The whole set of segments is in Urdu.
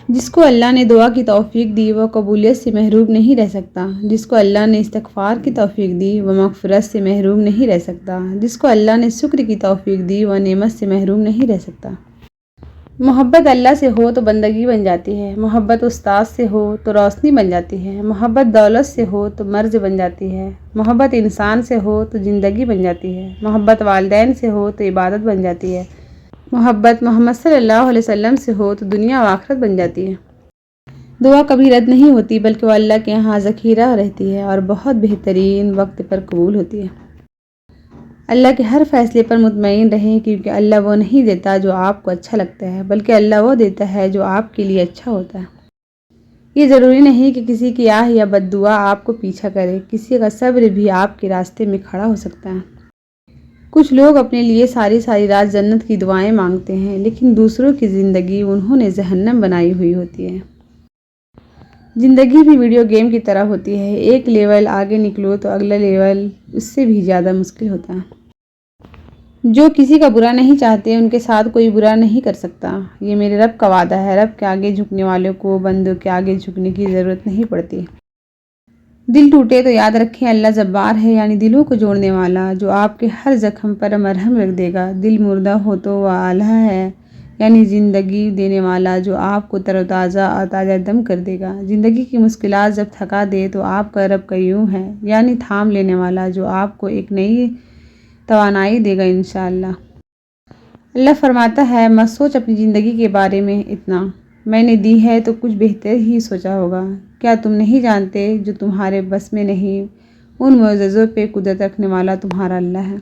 جس کو اللہ نے دعا کی توفیق دی وہ قبولیت سے محروم نہیں رہ سکتا، جس کو اللہ نے استغفار کی توفیق دی وہ مغفرت سے محروم نہیں رہ سکتا، جس کو اللہ نے شکر کی توفیق دی وہ نعمت سے محروم نہیں رہ سکتا۔ محبت اللہ سے ہو تو بندگی بن جاتی ہے، محبت استاد سے ہو تو روشنی بن جاتی ہے، محبت دولت سے ہو تو مرض بن جاتی ہے، محبت انسان سے ہو تو زندگی بن جاتی ہے، محبت والدین سے ہو تو عبادت بن جاتی ہے، محبت محمد صلی اللہ علیہ وسلم سے ہو تو دنیا و آخرت بن جاتی ہے۔ دعا کبھی رد نہیں ہوتی بلکہ وہ اللہ کے یہاں ذخیرہ رہتی ہے اور بہت بہترین وقت پر قبول ہوتی ہے۔ اللہ کے ہر فیصلے پر مطمئن رہیں کیونکہ اللہ وہ نہیں دیتا جو آپ کو اچھا لگتا ہے بلکہ اللہ وہ دیتا ہے جو آپ کے لیے اچھا ہوتا ہے۔ یہ ضروری نہیں کہ کسی کی آہ یا بد دعا آپ کو پیچھا کرے، کسی کا صبر بھی آپ کے راستے میں کھڑا ہو سکتا ہے۔ کچھ لوگ اپنے لیے ساری رات جنت کی دعائیں مانگتے ہیں لیکن دوسروں کی زندگی انہوں نے جہنم بنائی ہوئی ہوتی ہے۔ زندگی بھی ویڈیو گیم کی طرح ہوتی ہے، ایک لیول آگے نکلو تو اگلا لیول اس سے بھی زیادہ مشکل ہوتا ہے۔ جو کسی کا برا نہیں چاہتے ان کے ساتھ کوئی برا نہیں کر سکتا، یہ میرے رب کا وعدہ ہے۔ رب کے آگے جھکنے والوں کو بندوں کے آگے جھکنے کی ضرورت نہیں پڑتی۔ دل ٹوٹے تو یاد رکھیں اللہ جبار ہے، یعنی دلوں کو جوڑنے والا جو آپ کے ہر زخم پر مرہم رکھ دے گا۔ دل مردہ ہو تو وہ آلہ ہے، یعنی زندگی دینے والا جو آپ کو تر و تازہ اور تازہ دم کر دے گا۔ زندگی کی مشکلات جب تھکا دے تو آپ کا رب قیوم ہے، یعنی تھام لینے والا جو آپ کو ایک نئی توانائی دے گا انشاءاللہ۔ اللہ فرماتا ہے مت سوچ اپنی زندگی کے بارے میں اتنا، میں نے دی ہے تو کچھ بہتر ہی سوچا ہوگا۔ کیا تم نہیں جانتے جو تمہارے بس میں نہیں، ان معجزوں پہ قدرت رکھنے والا تمہارا اللہ ہے۔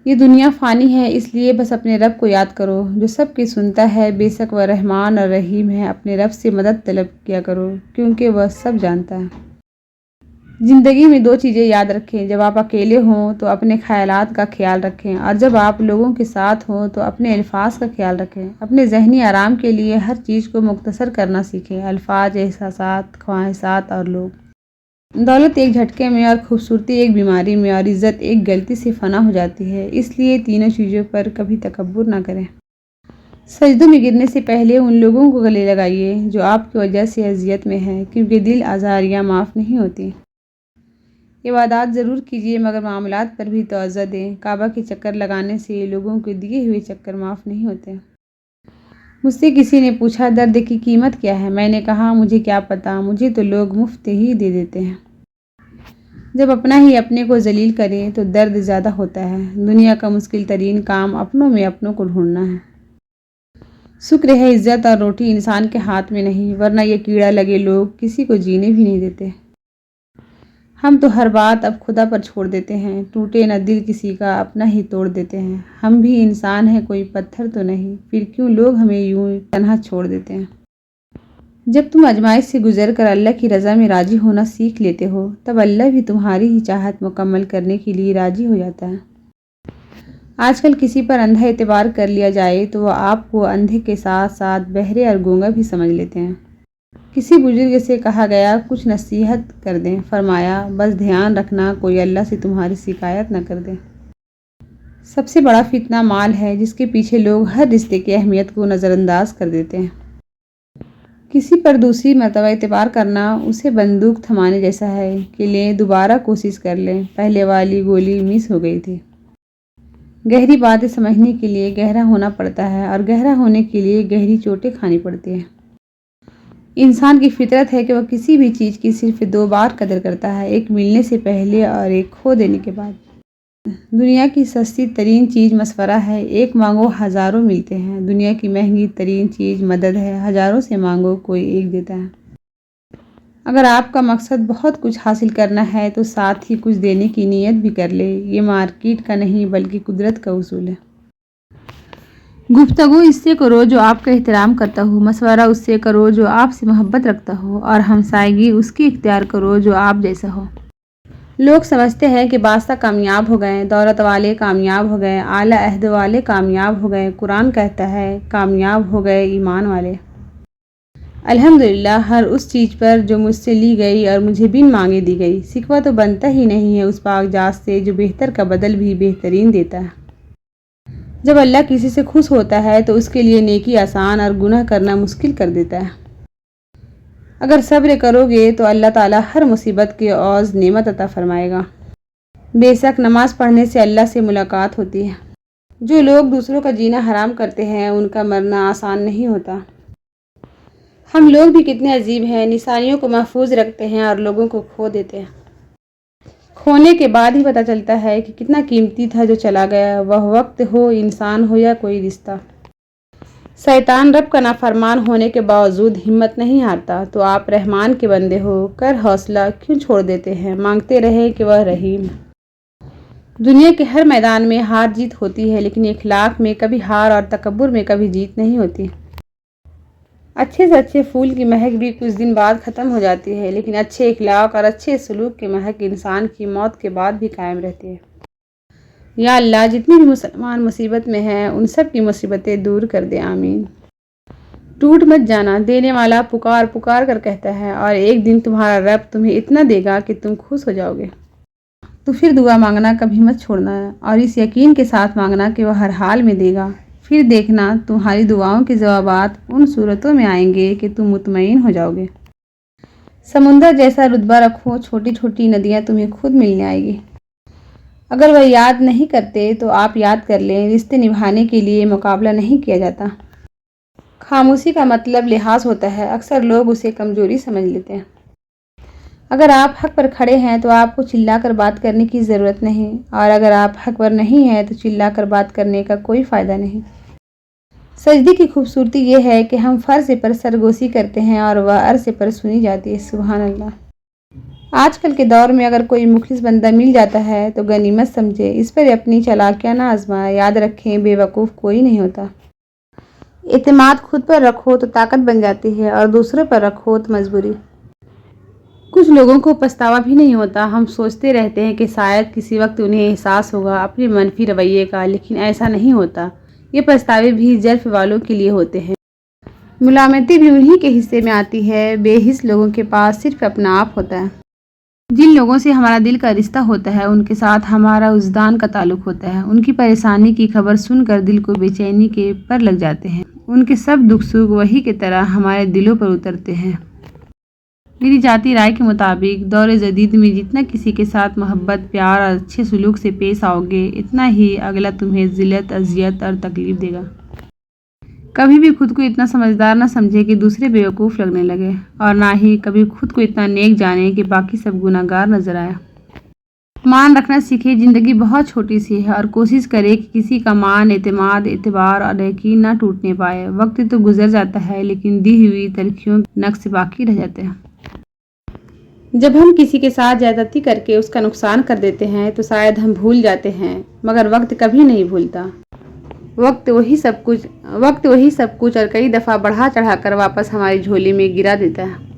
یہ دنیا فانی ہے اس لیے بس اپنے رب کو یاد کرو جو سب کی سنتا ہے، بے شک وہ رحمان اور رحیم ہے۔ اپنے رب سے مدد طلب کیا کرو کیونکہ وہ سب جانتا ہے۔ زندگی میں دو چیزیں یاد رکھیں، جب آپ اکیلے ہوں تو اپنے خیالات کا خیال رکھیں اور جب آپ لوگوں کے ساتھ ہوں تو اپنے الفاظ کا خیال رکھیں۔ اپنے ذہنی آرام کے لیے ہر چیز کو مختصر کرنا سیکھیں، الفاظ، احساسات، خواہشات اور لوگ۔ دولت ایک جھٹکے میں اور خوبصورتی ایک بیماری میں اور عزت ایک غلطی سے فنا ہو جاتی ہے، اس لیے تینوں چیزوں پر کبھی تکبر نہ کریں۔ سجدوں میں گرنے سے پہلے ان لوگوں کو گلے لگائیے جو آپ کی وجہ سے اذیت میں ہیں کیونکہ دل آزاریاں معاف نہیں ہوتی۔ عبادات ضرور کیجیے مگر معاملات پر بھی توجہ دیں۔ کعبہ کے چکر لگانے سے لوگوں کے دیے ہوئے چکر معاف نہیں ہوتے۔ مجھ سے کسی نے پوچھا درد کی قیمت کیا ہے؟ میں نے کہا مجھے کیا پتا، مجھے تو لوگ مفت ہی دے دیتے ہیں۔ جب اپنا ہی اپنے کو ذلیل کرے تو درد زیادہ ہوتا ہے۔ دنیا کا مشکل ترین کام اپنوں میں اپنوں کو ڈھونڈنا ہے۔ شکر ہے عزت اور روٹی انسان کے ہاتھ میں نہیں، ورنہ یہ کیڑا لگے لوگ کسی کو جینے بھی نہیں دیتے۔ ہم تو ہر بات اب خدا پر چھوڑ دیتے ہیں، ٹوٹے نہ دل کسی کا اپنا ہی توڑ دیتے ہیں۔ ہم بھی انسان ہیں کوئی پتھر تو نہیں، پھر کیوں لوگ ہمیں یوں تنہا چھوڑ دیتے ہیں۔ جب تم آزمائش سے گزر کر اللہ کی رضا میں راضی ہونا سیکھ لیتے ہو تب اللہ بھی تمہاری ہی چاہت مکمل کرنے کے لیے راضی ہو جاتا ہے۔ آج کل کسی پر اندھا اعتبار کر لیا جائے تو وہ آپ کو اندھے کے ساتھ ساتھ بہرے اور گونگا بھی سمجھ لیتے ہیں۔ کسی بزرگ سے کہا گیا کچھ نصیحت کر دیں، فرمایا بس دھیان رکھنا کوئی اللہ سے تمہاری شکایت نہ کر دے۔ سب سے بڑا فتنہ مال ہے جس کے پیچھے لوگ ہر رشتے کی اہمیت کو نظر انداز کر دیتے ہیں۔ کسی پر دوسری مرتبہ اعتبار کرنا اسے بندوق تھمانے جیسا ہے کہ لیں دوبارہ کوشش کر لیں، پہلے والی گولی مس ہو گئی تھی۔ گہری باتیں سمجھنے کے لیے گہرا ہونا پڑتا ہے اور گہرا ہونے کے لیے گہری چوٹیں کھانی پڑتی ہیں۔ انسان کی فطرت ہے کہ وہ کسی بھی چیز کی صرف دو بار قدر کرتا ہے، ایک ملنے سے پہلے اور ایک کھو دینے کے بعد۔ دنیا کی سستی ترین چیز مشورہ ہے، ایک مانگو ہزاروں ملتے ہیں۔ دنیا کی مہنگی ترین چیز مدد ہے، ہزاروں سے مانگو کوئی ایک دیتا ہے۔ اگر آپ کا مقصد بہت کچھ حاصل کرنا ہے تو ساتھ ہی کچھ دینے کی نیت بھی کر لے، یہ مارکیٹ کا نہیں بلکہ قدرت کا اصول ہے۔ گفتگو اس سے کرو جو آپ کا احترام کرتا ہو، مشورہ اس سے کرو جو آپ سے محبت رکھتا ہو اور ہمسائیگی اس کی اختیار کرو جو آپ جیسا ہو۔ لوگ سمجھتے ہیں کہ بادشاہ کامیاب ہو گئے، دولت والے کامیاب ہو گئے، اعلیٰ عہدے والے کامیاب ہو گئے۔ قرآن کہتا ہے کامیاب ہو گئے ایمان والے۔ الحمدللہ ہر اس چیز پر جو مجھ سے لی گئی اور مجھے بن مانگے دی گئی۔ شکوہ تو بنتا ہی نہیں ہے اس پاک ذات سے جو بہتر کا بدل بھی بہترین دیتا ہے۔ جب اللہ کسی سے خوش ہوتا ہے تو اس کے لیے نیکی آسان اور گناہ کرنا مشکل کر دیتا ہے۔ اگر صبر کرو گے تو اللہ تعالیٰ ہر مصیبت کے عوض نعمت عطا فرمائے گا۔ بے شک نماز پڑھنے سے اللہ سے ملاقات ہوتی ہے۔ جو لوگ دوسروں کا جینا حرام کرتے ہیں ان کا مرنا آسان نہیں ہوتا۔ ہم لوگ بھی کتنے عجیب ہیں، نشانیوں کو محفوظ رکھتے ہیں اور لوگوں کو کھو دیتے ہیں۔ کھونے کے بعد ہی پتہ چلتا ہے کہ کتنا قیمتی تھا جو چلا گیا، وہ وقت ہو، انسان ہو یا کوئی رشتہ۔ شیطان رب کا نافرمان ہونے کے باوجود ہمت نہیں ہارتا، تو آپ رحمان کے بندے ہو کر حوصلہ کیوں چھوڑ دیتے ہیں؟ مانگتے رہے کہ وہ رحیم ہے۔ دنیا کے ہر میدان میں ہار جیت ہوتی ہے، لیکن اخلاق میں کبھی ہار اور تکبر میں کبھی جیت نہیں ہوتی۔ اچھے سے اچھے پھول کی مہک بھی کچھ دن بعد ختم ہو جاتی ہے، لیکن اچھے اخلاق اور اچھے سلوک کی مہک انسان کی موت کے بعد بھی قائم رہتی ہے۔ یا اللہ، جتنے بھی مسلمان مصیبت میں ہیں ان سب کی مصیبتیں دور کر دے، آمین۔ ٹوٹ مت جانا، دینے والا پکار پکار کر کہتا ہے، اور ایک دن تمہارا رب تمہیں اتنا دے گا کہ تم خوش ہو جاؤ گے۔ تو پھر دعا مانگنا کبھی مت چھوڑنا ہے، اور اس یقین کے ساتھ مانگنا کہ وہ ہر حال میں دے گا۔ پھر دیکھنا تمہاری دعاؤں کے جوابات ان صورتوں میں آئیں گے کہ تم مطمئن ہو جاؤ گے۔ سمندر جیسا رتبہ رکھو، چھوٹی چھوٹی ندیاں تمہیں خود ملنے آئے گی۔ اگر وہ یاد نہیں کرتے تو آپ یاد کر لیں، رشتے نبھانے کے لیے مقابلہ نہیں کیا جاتا۔ خاموشی کا مطلب لحاظ ہوتا ہے، اکثر لوگ اسے کمزوری سمجھ لیتے ہیں۔ اگر آپ حق پر کھڑے ہیں تو آپ کو چلا کر بات کرنے کی ضرورت نہیں، اور اگر آپ حق پر نہیں ہیں تو چلا کر بات کرنے کا کوئی فائدہ نہیں۔ سجدے کی خوبصورتی یہ ہے کہ ہم فرش پر سرگوشی کرتے ہیں اور وہ عرش پر سنی جاتی ہے، سبحان اللہ۔ آج کل کے دور میں اگر کوئی مخلص بندہ مل جاتا ہے تو غنیمت سمجھے، اس پر اپنی چالاکیاں نہ آزمائے۔ یاد رکھیں، بے وقوف کوئی نہیں ہوتا۔ اعتماد خود پر رکھو تو طاقت بن جاتی ہے، اور دوسروں پر رکھو تو مجبوری۔ کچھ لوگوں کو پچھتاوا بھی نہیں ہوتا، ہم سوچتے رہتے ہیں کہ شاید کسی وقت انہیں احساس ہوگا اپنے منفی رویے کا، لیکن ایسا نہیں ہوتا۔ یہ پچھتاوے بھی جلف والوں کے لیے ہوتے ہیں۔ ملامتی بھی انہی کے حصے میں آتی ہے۔ بے حس لوگوں کے پاس صرف اپنا آپ ہوتا ہے۔ جن لوگوں سے ہمارا دل کا رشتہ ہوتا ہے ان کے ساتھ ہمارا وجدان کا تعلق ہوتا ہے۔ ان کی پریشانی کی خبر سن کر دل کو بے چینی کے پر لگ جاتے ہیں۔ ان کے سب دکھ سکھ وہی کی طرح ہمارے دلوں پر اترتے ہیں۔ میری ذاتی رائے کے مطابق دور جدید میں جتنا کسی کے ساتھ محبت، پیار اور اچھے سلوک سے پیش آؤ گے، اتنا ہی اگلا تمہیں ذلت، اذیت اور تکلیف دے گا۔ کبھی بھی خود کو اتنا سمجھدار نہ سمجھے کہ دوسرے بیوقوف لگنے لگے، اور نہ ہی کبھی خود کو اتنا نیک جانے کہ باقی سب گناہ گار نظر آئے۔ مان رکھنا سیکھے، زندگی بہت چھوٹی سی ہے، اور کوشش کرے کہ کسی کا مان، اعتماد، اعتبار اور یقین نہ ٹوٹنے پائے۔ وقت تو گزر جاتا ہے، لیکن دی ہوئی تلخیوں کے نقش باقی رہ جاتے ہیں۔ جب ہم کسی کے ساتھ زیادتی کر کے اس کا نقصان کر دیتے ہیں تو شاید ہم بھول جاتے ہیں، مگر وقت کبھی نہیں بھولتا۔ وقت وہی سب کچھ اور کئی دفعہ بڑھا چڑھا کر واپس ہماری جھولی میں گرا دیتا ہے۔